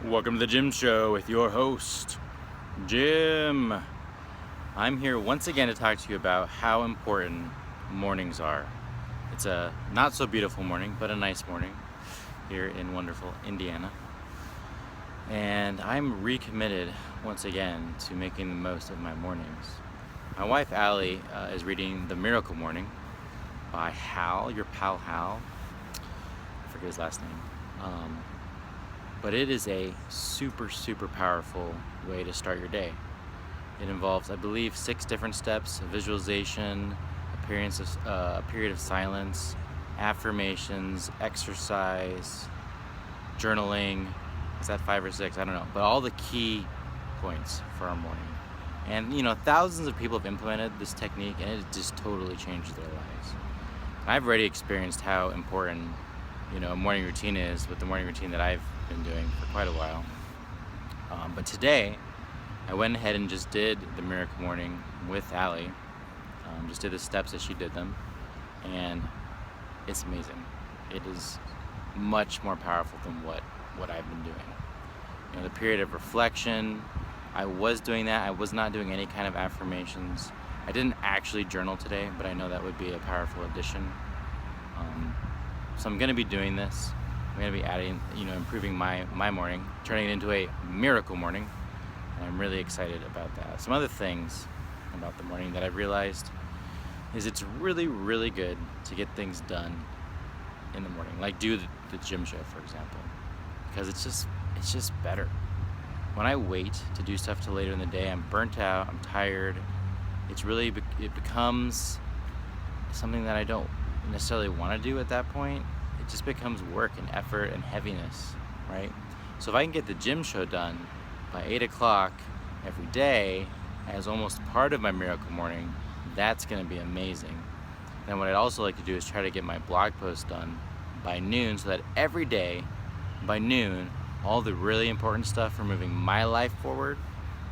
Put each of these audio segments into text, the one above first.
Welcome to the Jim Show with your host, Jim. I'm here once again to talk to you about how important mornings are. It's a not so beautiful morning, but a nice morning here in wonderful Indiana. And I'm recommitted once again to making the most of my mornings. My wife Allie is reading The Miracle Morning by Hal, your pal Hal. I forget his last name. But it is a super powerful way to start your day. It involves, I believe, 6 different steps: visualization, a period of silence, affirmations, exercise, journaling. Is that 5 or 6? I don't know. But all the key points for our morning. And thousands of people have implemented this technique, and it just totally changed their lives. I've already experienced how important a morning routine is with the morning routine that I've been doing for quite a while. But today, I went ahead and just did the Miracle Morning with Allie. Just did the steps as she did them, and it's amazing. It is much more powerful than what I've been doing. The period of reflection, I was doing that. I was not doing any kind of affirmations. I didn't actually journal today, but I know that would be a powerful addition. So I'm going to be doing this. I'm going to be adding, improving my morning, turning it into a miracle morning. And I'm really excited about that. Some other things about the morning that I've realized is it's really good to get things done in the morning. Like do the gym show, for example. Because it's just better. When I wait to do stuff till later in the day, I'm burnt out, I'm tired. It becomes something that I don't necessarily want to do at that point. It just becomes work and effort and heaviness, right? So if I can get the gym show done by 8 o'clock every day as almost part of my miracle morning, that's going to be amazing. Then what I'd also like to do is try to get my blog post done by noon, so that every day by noon, all the really important stuff for moving my life forward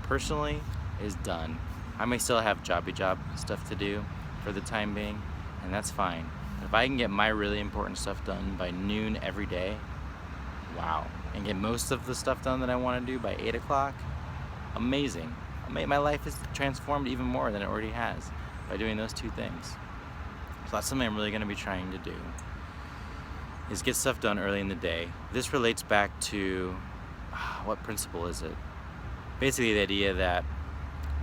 personally is done. I may still have job stuff to do for the time being, and that's fine. If I can get my really important stuff done by noon every day, wow, and get most of the stuff done that I want to do by 8 o'clock, amazing. My life is transformed even more than it already has by doing those 2 things. So that's something I'm really going to be trying to do, is get stuff done early in the day. This relates back to, what principle is it? Basically the idea that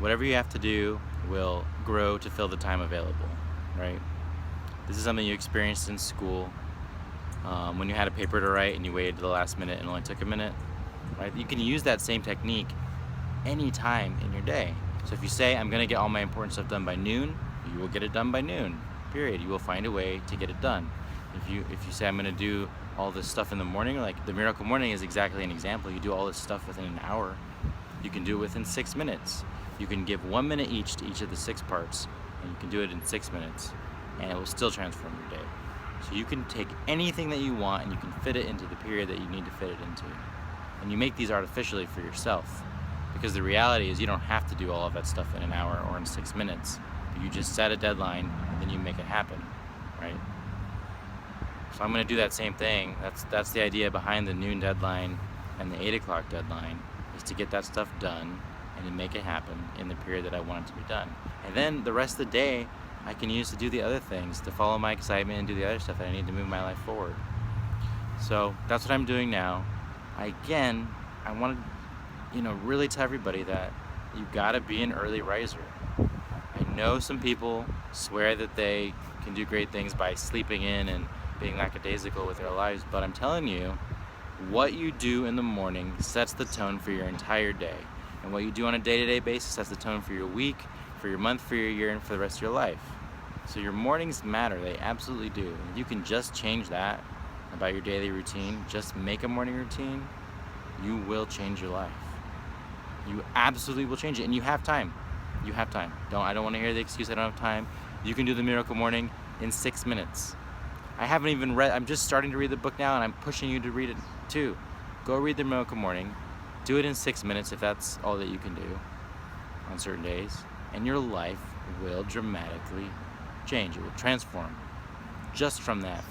whatever you have to do will grow to fill the time available, right? This is something you experienced in school when you had a paper to write and you waited to the last minute and it only took a minute, right? You can use that same technique any time in your day. So if you say, I'm going to get all my important stuff done by noon, you will get it done by noon, period. You will find a way to get it done. If you say, I'm going to do all this stuff in the morning, like the Miracle Morning is exactly an example. You do all this stuff within an hour. You can do it within 6 minutes. You can give 1 minute each to each of the 6 parts, and you can do it in 6 minutes, and it will still transform your day. So you can take anything that you want and you can fit it into the period that you need to fit it into. And you make these artificially for yourself, because the reality is you don't have to do all of that stuff in an hour or in 6 minutes. You just set a deadline and then you make it happen, right? So I'm going to do that same thing. That's the idea behind the noon deadline and the 8 o'clock deadline, is to get that stuff done and to make it happen in the period that I want it to be done. And then the rest of the day I can use to do the other things, to follow my excitement and do the other stuff that I need to move my life forward. So that's what I'm doing now. I want to really tell everybody that you gotta be an early riser. I know some people swear that they can do great things by sleeping in and being lackadaisical with their lives, but I'm telling you, what you do in the morning sets the tone for your entire day. And what you do on a day-to-day basis sets the tone for your week, for your month, for your year, and for the rest of your life. So your mornings matter, they absolutely do. If you can just change that about your daily routine, just make a morning routine, you will change your life. You absolutely will change it, and you have time. You have time. I don't want to hear the excuse I don't have time. You can do the Miracle Morning in 6 minutes. I haven't even read, I'm just starting to read the book now, and I'm pushing you to read it too. Go read the Miracle Morning. Do it in 6 minutes if that's all that you can do on certain days, and your life will dramatically change. It will transform just from that.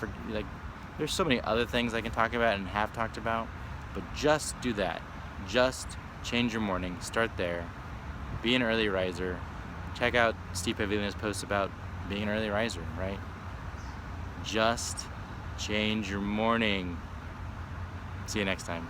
There's so many other things I can talk about and have talked about, But just do that. Just change your morning. Start there. Be an early riser. Check out Steve Pavilia's post about being an early riser, right? Just change your morning. See you next time.